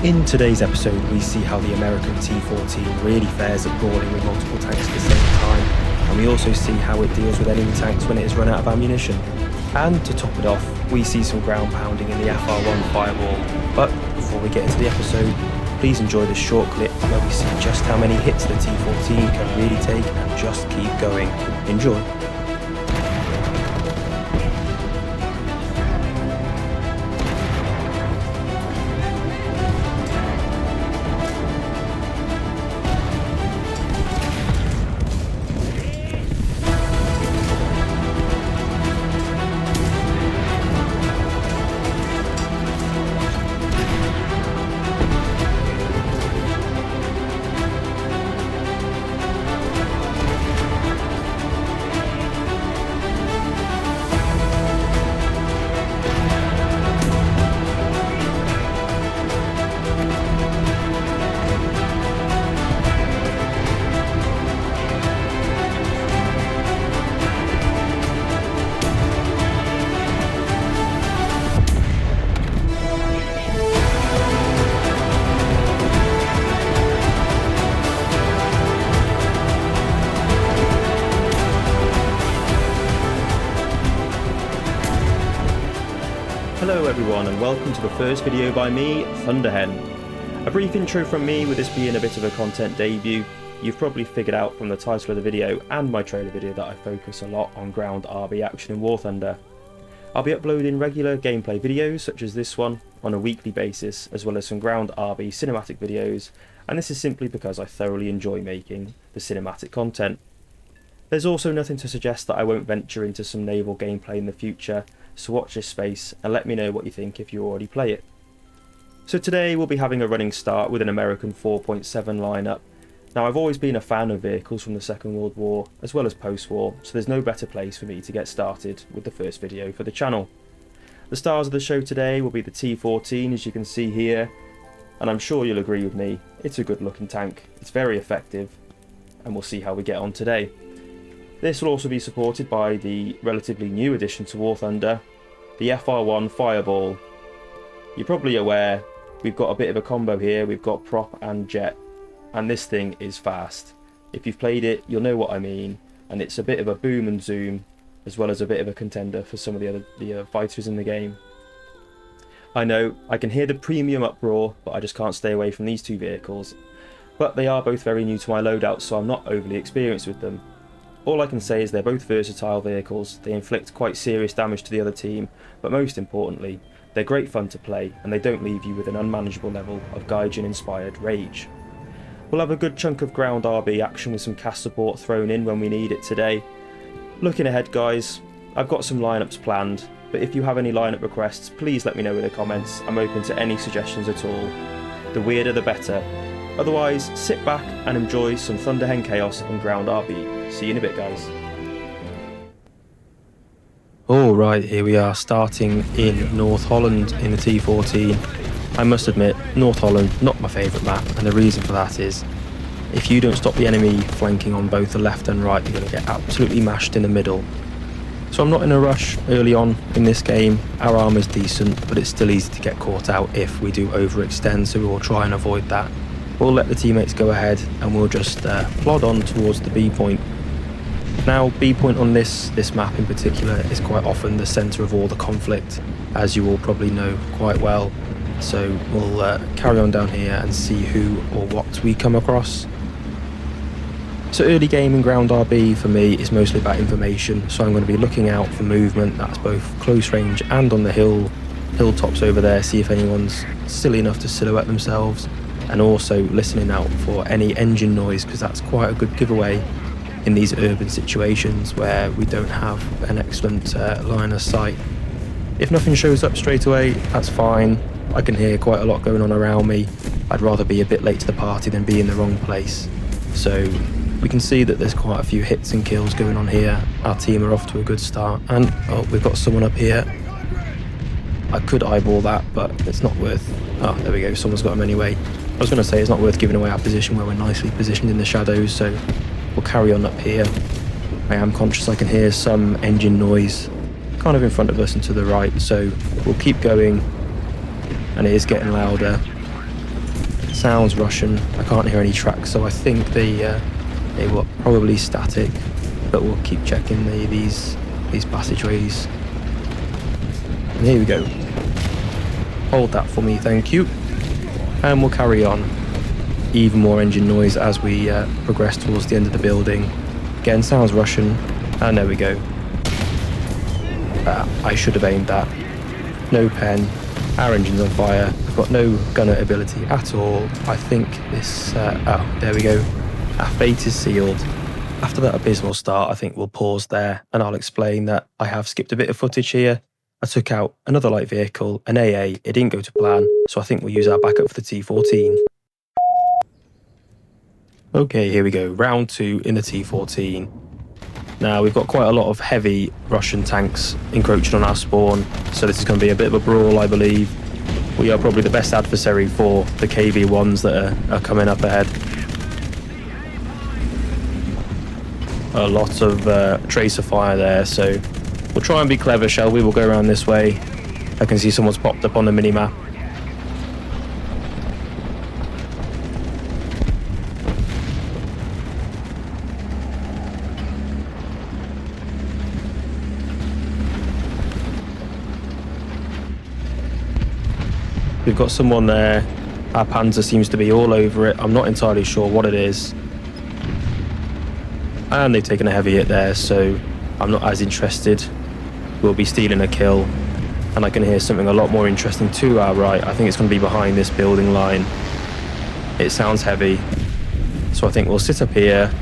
In today's episode, we see how the American T14 really fares at brawling with multiple tanks at the same time, and we also see how it deals with enemy tanks when it has run out of ammunition. And to top it off, we see some ground pounding in the FR-1 fireball. But before we get into the episode, please enjoy this short clip where we see just how many hits the T14 can really take and just keep going. Enjoy. Hello everyone and welcome to the first video by me, ThunderHen. A brief intro from me, with this being a bit of a content debut. You've probably figured out from the title of the video and my trailer video that I focus a lot on ground RB action in War Thunder. I'll be uploading regular gameplay videos such as this one on a weekly basis, as well as some ground RB cinematic videos, and this is simply because I thoroughly enjoy making the cinematic content. There's also nothing to suggest that I won't venture into some naval gameplay in the future, so watch this space and let me know what you think if you already play it. So today we'll be having a running start with an American 4.7 lineup. Now I've always been a fan of vehicles from the Second World War as well as post-war, so there's no better place for me to get started with the first video for the channel. The stars of the show today will be the T14, as you can see here, and I'm sure you'll agree with me, it's a good looking tank, it's very effective, and we'll see how we get on today. This will also be supported by the relatively new addition to War Thunder, the FR-1 Fireball. You're probably aware we've got a bit of a combo here, we've got prop and jet, and this thing is fast. If you've played it, you'll know what I mean, and it's a bit of a boom and zoom, as well as a bit of a contender for some of the other fighters in the game. I know, I can hear the premium uproar, but I just can't stay away from these two vehicles. But they are both very new to my loadout, so I'm not overly experienced with them. All I can say is they're both versatile vehicles, they inflict quite serious damage to the other team, but most importantly, they're great fun to play and they don't leave you with an unmanageable level of Gaijin inspired rage. We'll have a good chunk of ground RB action with some cast support thrown in when we need it today. Looking ahead guys, I've got some lineups planned, but if you have any lineup requests, please let me know in the comments. I'm open to any suggestions at all. The weirder the better. Otherwise, sit back and enjoy some ThunderHen chaos and ground RB. See you in a bit guys. Alright, here we are starting in North Holland in the T14. I must admit, North Holland, not my favourite map, and the reason for that is, if you don't stop the enemy flanking on both the left and right, you're going to get absolutely mashed in the middle. So I'm not in a rush early on in this game. Our armour's decent, but it's still easy to get caught out if we do overextend, so we'll try and avoid that. We'll let the teammates go ahead and we'll just plod on towards the B point. Now, B point on this map in particular is quite often the centre of all the conflict, as you all probably know quite well. So we'll carry on down here and see who or what we come across. So early game in ground RB for me is mostly about information, so I'm going to be looking out for movement that's both close range and on the hilltops over there, see if anyone's silly enough to silhouette themselves, and also listening out for any engine noise, because that's quite a good giveaway in these urban situations where we don't have an excellent line of sight. If nothing shows up straight away, that's fine. I can hear quite a lot going on around me. I'd rather be a bit late to the party than be in the wrong place. So we can see that there's quite a few hits and kills going on here. Our team are off to a good start, and oh, we've got someone up here. I could eyeball that, but it's not worth... Oh, there we go, someone's got him anyway. I was going to say it's not worth giving away our position where we're nicely positioned in the shadows, so we'll carry on up here. I am conscious I can hear some engine noise kind of in front of us and to the right, so we'll keep going, and it is getting louder. Sounds Russian. I can't hear any tracks, so I think they were probably static. But we'll keep checking these passageways. And here we go. Hold that for me, thank you. And we'll carry on. Even more engine noise as we progress towards the end of the building. Again, sounds Russian. And there we go. I should have aimed that. No pen. Our engine's on fire. I've got no gunner ability at all. I think this... oh, there we go. Our fate is sealed. After that abysmal start, I think we'll pause there and I'll explain that I have skipped a bit of footage here. I took out another light vehicle, an AA. It didn't go to plan, so I think we'll use our backup for the T14. Okay, here we go. Round 2 in the T14. Now, we've got quite a lot of heavy Russian tanks encroaching on our spawn, so this is going to be a bit of a brawl, I believe. We are probably the best adversary for the KV-1s that are coming up ahead. A lot of tracer fire there, so we'll try and be clever, shall we? We'll go around this way. I can see someone's popped up on the mini-map. We've got someone there. Our Panzer seems to be all over it. I'm not entirely sure what it is. And they've taken a heavy hit there, so I'm not as interested. We'll be stealing a kill. And I can hear something a lot more interesting to our right. I think it's going to be behind this building line. It sounds heavy. So I think we'll sit up here,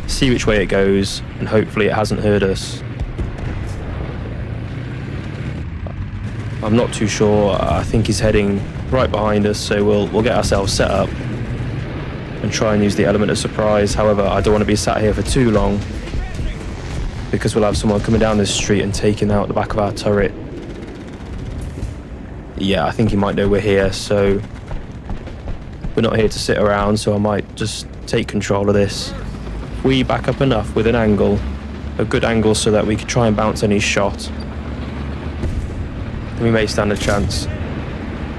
see which way it goes, and hopefully it hasn't heard us. I'm not too sure. I think he's heading right behind us, so we'll get ourselves set up and try and use the element of surprise. However, I don't want to be sat here for too long because we'll have someone coming down this street and taking out the back of our turret. Yeah, I think he might know we're here, so we're not here to sit around, so I might just take control of this. If we back up enough with an angle, a good angle so that we can try and bounce any shot, we may stand a chance.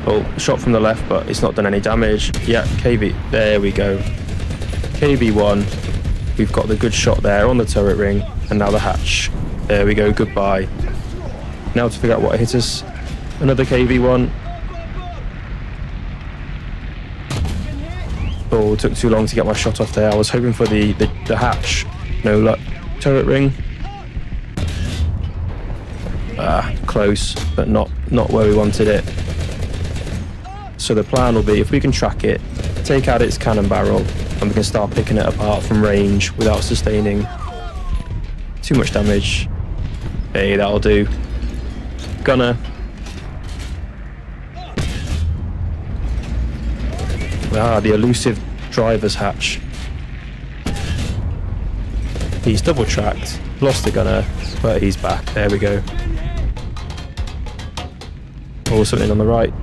Oh, shot from the left, but it's not done any damage. Yeah, KV, there we go. KV-1, we've got the good shot there on the turret ring, and now the hatch. There we go, goodbye. Now to figure out what hit us. Another KV-1. Oh, it took too long to get my shot off there. I was hoping for the hatch. No luck. Turret ring. Close, but not where we wanted it. So the plan will be, if we can track it, take out its cannon barrel, and we can start picking it apart from range without sustaining too much damage. Hey, that'll do. Gunner. The elusive driver's hatch. He's double tracked, lost the gunner, but he's back. There we go. Oh, something on the right.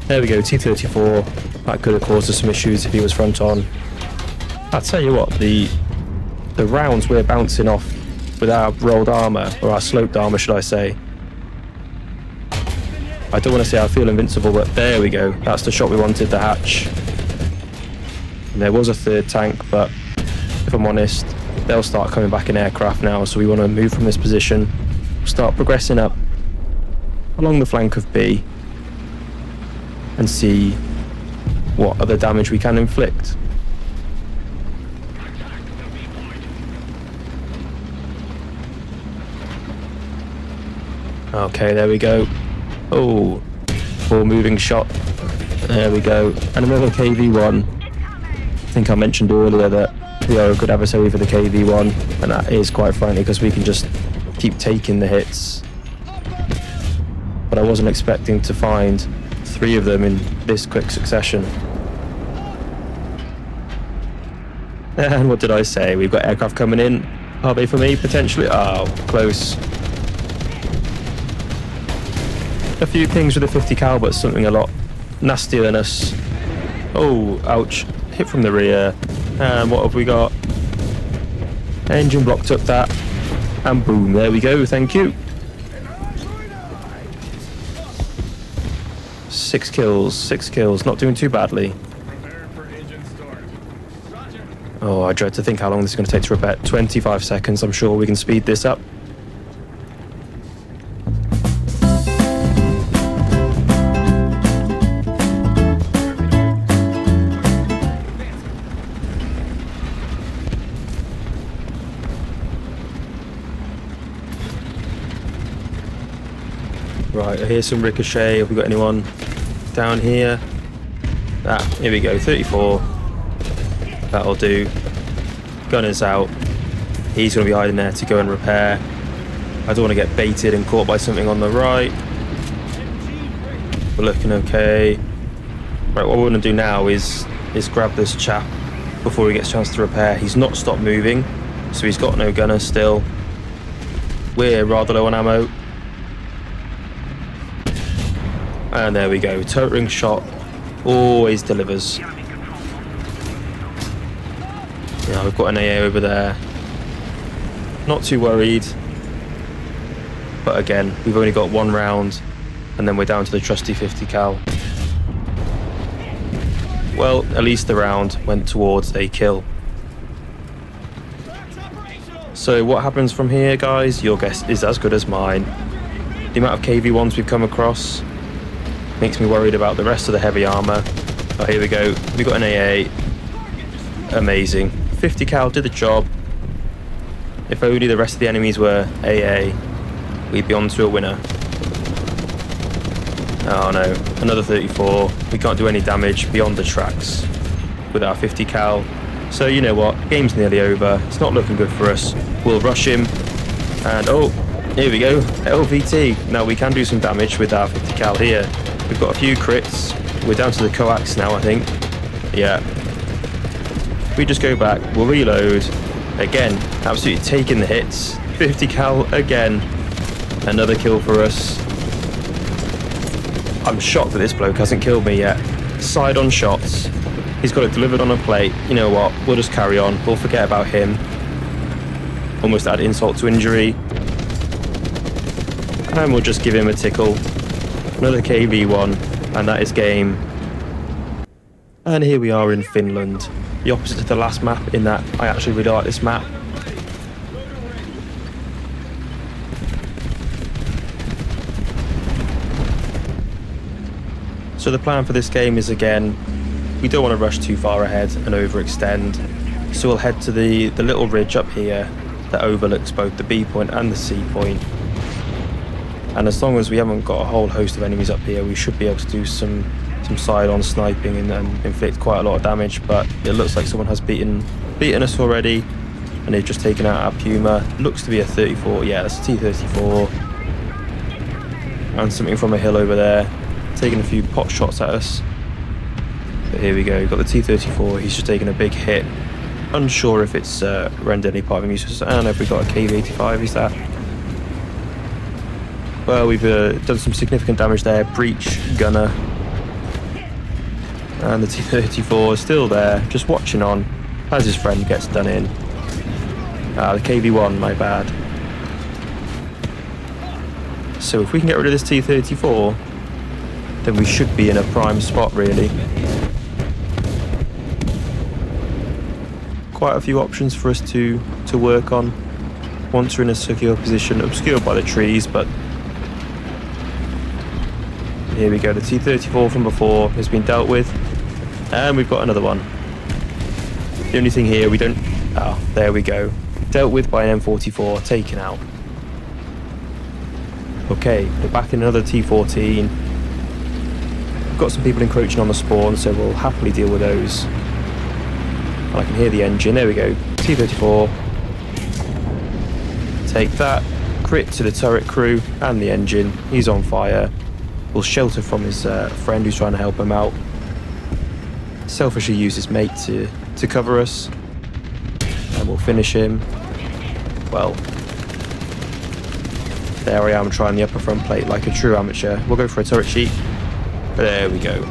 There we go, T-34. That could have caused us some issues if he was front on. I'll tell you what, the rounds we're bouncing off with our rolled armour, or our sloped armour should I say. I don't want to say I feel invincible, but there we go. That's the shot we wanted, the hatch. And there was a third tank, but if I'm honest, they'll start coming back in aircraft now, so we want to move from this position, start progressing up along the flank of B, and see what other damage we can inflict. Okay, there we go. Oh, full moving shot. There we go. And another KV-1. I think I mentioned earlier that we are a good adversary for the KV-1, and that is quite frankly because we can just keep taking the hits. But I wasn't expecting to find 3 of them in this quick succession. And what did I say? We've got aircraft coming in. Are they for me, potentially? Oh, close. A few things with the 50 cal, but something a lot nastier than us. Oh, ouch. Hit from the rear. And what have we got? Engine block took that. And boom, there we go, thank you. 6 kills, not doing too badly. Oh, I dread to think how long this is going to take to repair. 25 seconds, I'm sure we can speed this up. Right, I hear some ricochet. Have we got anyone down here? Ah, here we go, 34. That'll do. Gunner's out. He's going to be hiding there to go and repair. I don't want to get baited and caught by something on the right. We're looking okay. Right, what we're going to do now is grab this chap before he gets a chance to repair. He's not stopped moving, so he's got no gunner still. We're rather low on ammo. And there we go. Turret ring shot always delivers. Yeah, we've got an AA over there. Not too worried. But again, we've only got one round, and then we're down to the trusty 50 cal. Well, at least the round went towards a kill. So what happens from here, guys? Your guess is as good as mine. The amount of KV-1s we've come across makes me worried about the rest of the heavy armour. Oh, here we go. We got an AA. Amazing. 50 cal did the job. If only the rest of the enemies were AA, we'd be on to a winner. Oh no, another 34. We can't do any damage beyond the tracks with our 50 cal. So you know what, game's nearly over. It's not looking good for us. We'll rush him. And oh, here we go, LVT. Now we can do some damage with our 50 cal here. We've got a few crits. We're down to the coax now, I think. Yeah. We just go back, we'll reload. Again, absolutely taking the hits. 50 cal again. Another kill for us. I'm shocked that this bloke hasn't killed me yet. Side-on shots. He's got it delivered on a plate. You know what, we'll just carry on. We'll forget about him. Almost add insult to injury. And we'll just give him a tickle. Another KV-1, and that is game. And here we are in Finland. The opposite to the last map in that I actually really like this map. So the plan for this game is, again, we don't want to rush too far ahead and overextend. So we'll head to the little ridge up here that overlooks both the B point and the C point. And as long as we haven't got a whole host of enemies up here, we should be able to do some side-on sniping and inflict quite a lot of damage. But it looks like someone has beaten us already, and they've just taken out our Puma. Looks to be a 34. Yeah, that's a T34. And something from a hill over there, taking a few pot shots at us. But here we go. We've got the T34. He's just taken a big hit. Unsure if it's rendered any part of him useless. I don't know if we got a KV-85. Is that? Well, we've done some significant damage there. Breach, gunner. And the T-34 is still there, just watching on as his friend gets done in. The KV-1, my bad. So if we can get rid of this T-34, then we should be in a prime spot, really. Quite a few options for us to work on once we're in a secure position, obscured by the trees, but here we go. The T-34 from before has been dealt with, and we've got another one. The only thing here, we don't... Oh, there we go. Dealt with by an M44, taken out. Okay, we're back in another T14. We've got some people encroaching on the spawn, so we'll happily deal with those. And I can hear the engine. There we go. T-34. Take that. Crit to the turret crew and the engine. He's on fire. We'll shelter from his friend who's trying to help him out. Selfishly use his mate to cover us. And we'll finish him. Well, there I am trying the upper front plate like a true amateur. We'll go for a turret sheet. There we go.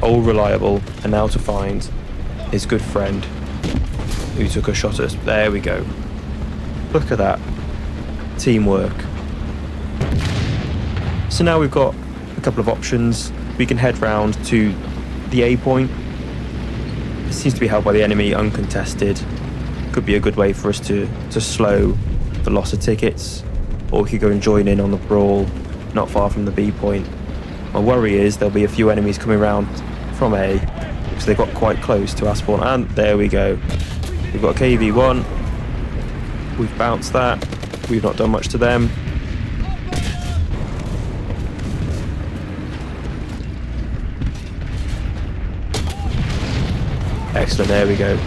Old reliable, and now to find his good friend who took a shot at us. There we go. Look at that. Teamwork. So now we've got a couple of options. We can head round to the A point. seems to be held by the enemy uncontested. Could be a good way for us to slow the loss of tickets, or we could go and join in on the brawl not far from the B point. My worry is there'll be a few enemies coming around from A because they got quite close to our spawn, and there we go. We've got KV-1, we've bounced that, we've not done much to them. Excellent, there we go.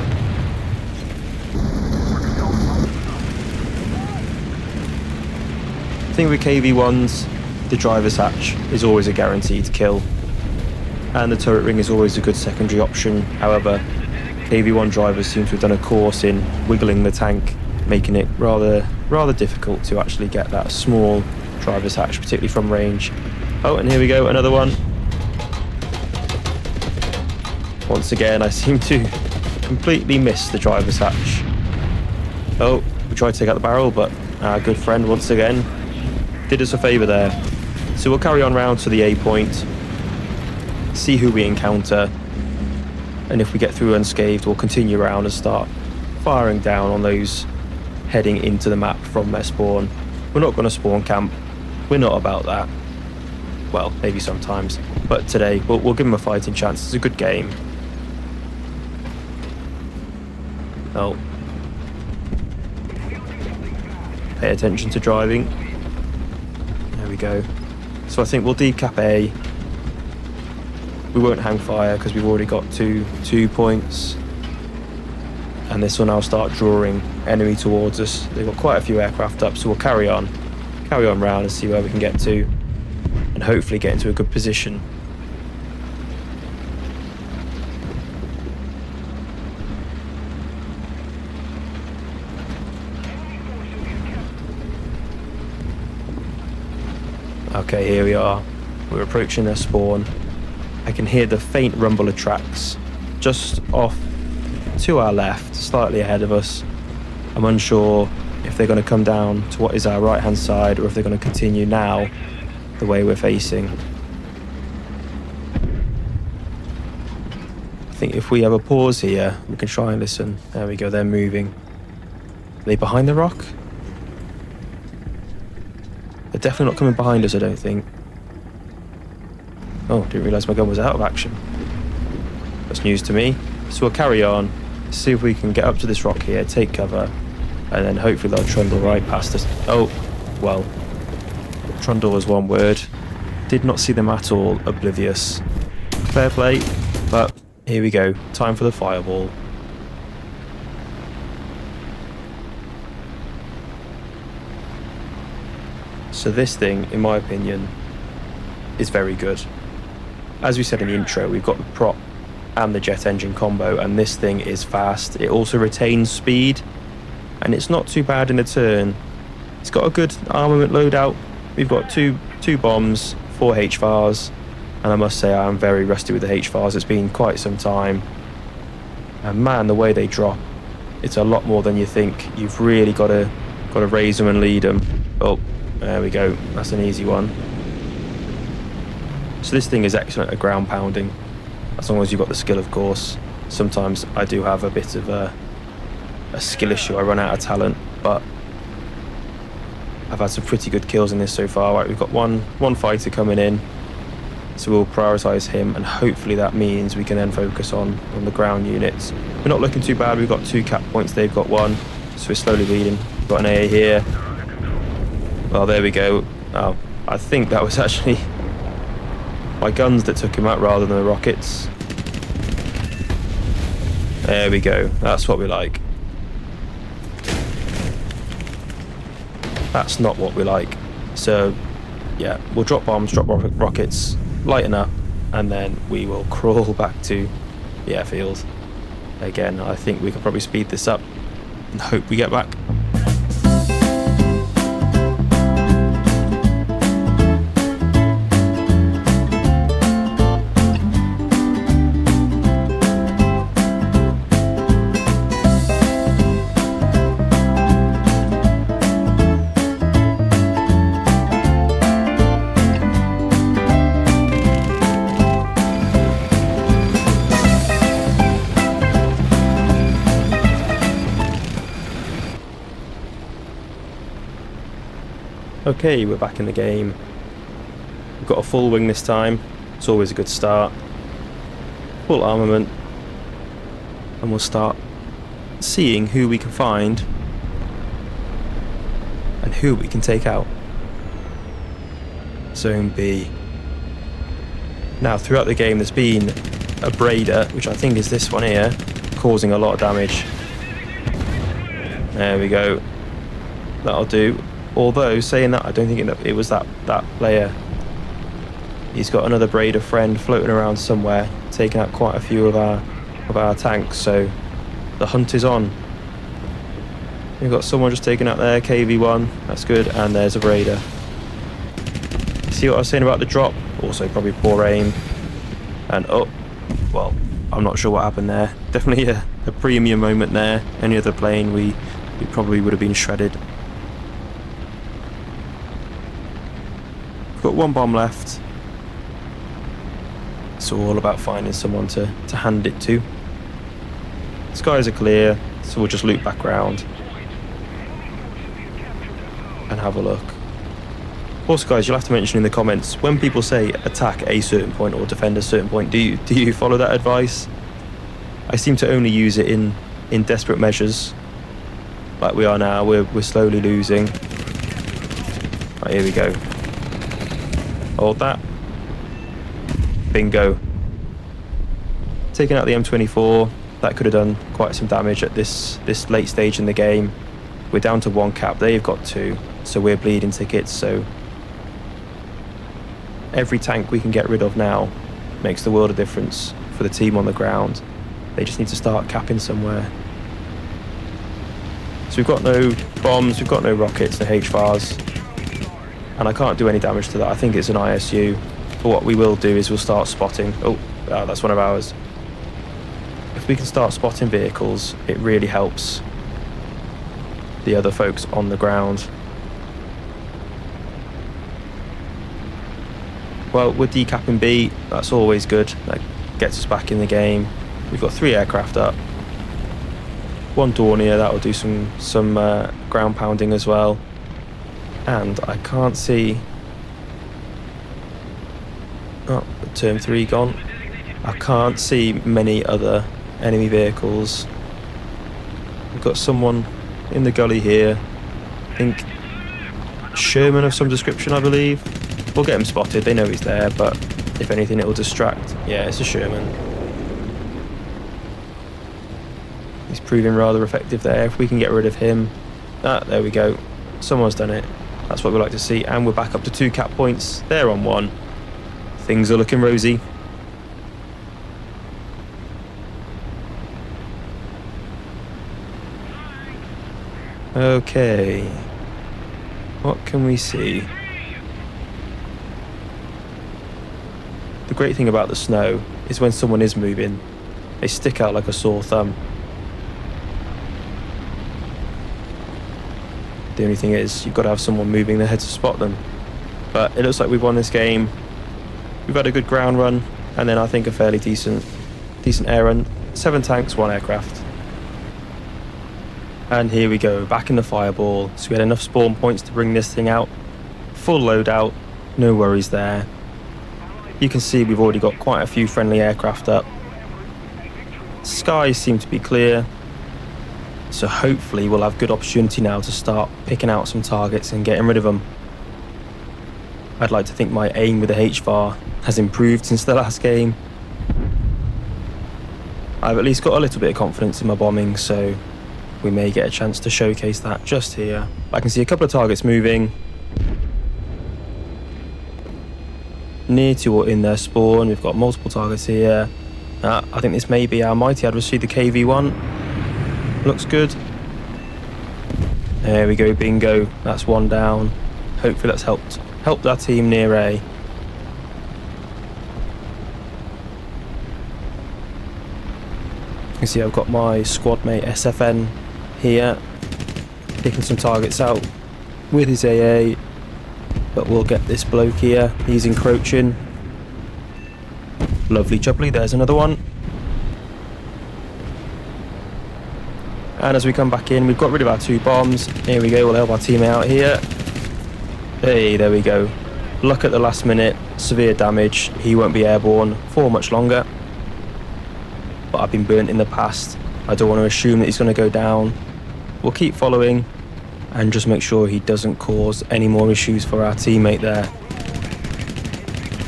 The thing with KV-1s, the driver's hatch is always a guaranteed kill, and the turret ring is always a good secondary option. However, KV-1 drivers seem to have done a course in wiggling the tank, making it rather difficult to actually get that small driver's hatch, particularly from range. Oh, and here we go, another one. Once again, I seem to completely miss the driver's hatch. Oh, we tried to take out the barrel, but our good friend once again did us a favour there. So we'll carry on round to the A point, see who we encounter, and if we get through unscathed, we'll continue around and start firing down on those heading into the map from their spawn. We're not going to spawn camp, we're not about that. Well, maybe sometimes, but today we'll give them a fighting chance. It's a good game. Oh. Pay attention to driving. There we go. So I think we'll decap A. We won't hang fire because we've already got two points. And this will now start drawing enemy towards us. They've got quite a few aircraft up, so we'll carry on round and see where we can get to, and hopefully get into a good position. Okay, here we are. We're approaching their spawn. I can hear the faint rumble of tracks just off to our left, slightly ahead of us. I'm unsure if they're going to come down to what is our right hand side, or if they're going to continue now the way we're facing. I think if we have a pause here, we can try and listen. There we go, they're moving. Are they behind the rock? They're definitely not coming behind us, I don't think. Oh, didn't realise my gun was out of action. That's news to me. So we'll carry on, see if we can get up to this rock here, take cover, and then hopefully they'll trundle right past us. Oh, well, trundle was one word. Did not see them at all, oblivious. Fair play, but here we go. Time for the fireball. So this thing, in my opinion, is very good. As we said in the intro, we've got the prop and the jet engine combo, and this thing is fast. It also retains speed, and it's not too bad in a turn. It's got a good armament loadout. We've got two bombs, 4 HFARs, and I must say I am very rusty with the HFARs. It's been quite some time, and man, the way they drop, it's a lot more than you think. You've really got to raise them and lead them. Oh, there we go. That's an easy one. So this thing is excellent at ground pounding, as long as you've got the skill, of course. Sometimes I do have a bit of a skill issue. I run out of talent, but I've had some pretty good kills in this so far. Right, we've got one fighter coming in, so we'll prioritise him, and hopefully that means we can then focus on the ground units. We're not looking too bad. We've got 2 cap points, they've got 1, so we're slowly leading. We've got an AA here. Well, there we go. Oh, I think that was actually my guns that took him out rather than the rockets. There we go. That's what we like. That's not what we like. So, yeah, we'll drop bombs, drop rockets, lighten up, and then we will crawl back to the airfield. Again, I think we could probably speed this up and hope we get back. Okay, we're back in the game. We've got a full wing this time. It's always a good start. Full armament. And we'll start seeing who we can find and who we can take out. Zone B. Now, throughout the game, there's been a Braider, which I think is this one here, causing a lot of damage. There we go. That'll do. Although, saying that, I don't think it was that player. He's got another Braider friend floating around somewhere, taking out quite a few of our tanks, so the hunt is on. We've got someone just taking out there, KV-1, that's good, and there's a Braider. See what I was saying about the drop? Also probably poor aim. And oh, well, I'm not sure what happened there. Definitely a premium moment there. Any other plane, we probably would have been shredded. We've got one bomb left. It's all about finding someone to hand it to. Skies are clear, so we'll just loop back round and have a look. Also, guys, you'll have to mention in the comments, when people say attack a certain point or defend a certain point, do you follow that advice? I seem to only use it in desperate measures, like we are now. We're slowly losing. Right, here we go. Hold that. Bingo. Taking out the M24. That could have done quite some damage at this late stage in the game. We're down to 1 cap. They've got 2, so we're bleeding tickets. So every tank we can get rid of now makes the world of difference for the team on the ground. They just need to start capping somewhere. So we've got no bombs, we've got no rockets, no HVARs, and I can't do any damage to that. I think it's an ISU. But what we will do is we'll start spotting. Oh, that's one of ours. If we can start spotting vehicles, it really helps the other folks on the ground. Well, we're decapping B, that's always good. That gets us back in the game. We've got 3 aircraft up. 1 Dornier, that'll do some ground pounding as well. And I can't see... Oh, term 3 gone. I can't see many other enemy vehicles. We've got someone in the gully here. I think Sherman of some description, I believe. We'll get him spotted, they know he's there, but if anything it'll distract. Yeah, it's a Sherman. He's proving rather effective there. If we can get rid of him. There we go. Someone's done it. That's what we like to see. And we're back up to 2 cap points. They're on 1. Things are looking rosy. Okay. What can we see? The great thing about the snow is when someone is moving, they stick out like a sore thumb. The only thing is, you've got to have someone moving their head to spot them. But it looks like we've won this game. We've had a good ground run, and then I think a fairly decent air run. 7 tanks, 1 aircraft. And here we go, back in the fireball. So we had enough spawn points to bring this thing out. Full loadout, no worries there. You can see we've already got quite a few friendly aircraft up. Skies seem to be clear. So hopefully we'll have good opportunity now to start picking out some targets and getting rid of them. I'd like to think my aim with the HVAR has improved since the last game. I've at least got a little bit of confidence in my bombing, so we may get a chance to showcase that just here. I can see a couple of targets moving. Near to or in their spawn, we've got multiple targets here. I think this may be our mighty adversary, the KV-1. Looks good. There we go, bingo. That's 1 down. Hopefully that's helped our team near A. You can see I've got my squad mate SFN here, picking some targets out with his AA. But we'll get this bloke here. He's encroaching. Lovely jubbly, there's another one. And as we come back in, we've got rid of our 2 bombs. Here we go, we'll help our team out here. Hey, there we go. Luck at the last minute, severe damage. He won't be airborne for much longer. But I've been burnt in the past. I don't want to assume that he's going to go down. We'll keep following and just make sure he doesn't cause any more issues for our teammate there.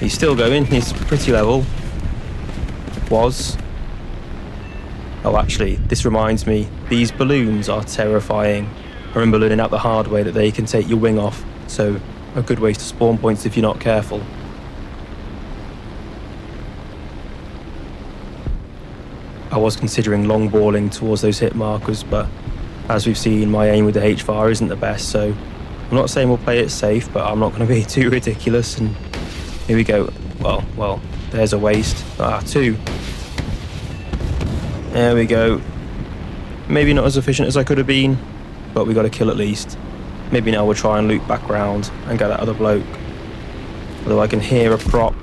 He's still going, he's pretty level. Was. Oh, actually, this reminds me, these balloons are terrifying. I remember learning out the hard way that they can take your wing off, so a good waste of spawn points if you're not careful. I was considering long balling towards those hit markers, but as we've seen, my aim with the HFR isn't the best, so I'm not saying we'll play it safe, but I'm not going to be too ridiculous. And here we go. Well, there's a waste. 2. There we go. Maybe not as efficient as I could have been, but we got a kill at least. Maybe now we'll try and loop back round and get that other bloke. Although I can hear a prop.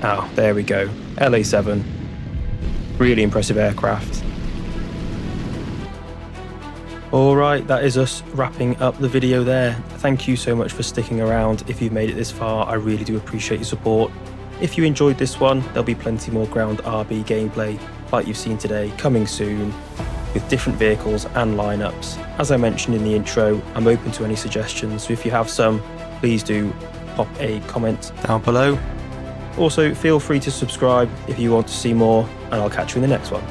Oh, there we go. LA7. Really impressive aircraft. Alright, that is us wrapping up the video there. Thank you so much for sticking around. If you've made it this far, I really do appreciate your support. If you enjoyed this one, there'll be plenty more ground RB gameplay like you've seen today coming soon with different vehicles and lineups. As I mentioned in the intro, I'm open to any suggestions, so if you have some, please do pop a comment down below. Also, feel free to subscribe if you want to see more, and I'll catch you in the next one.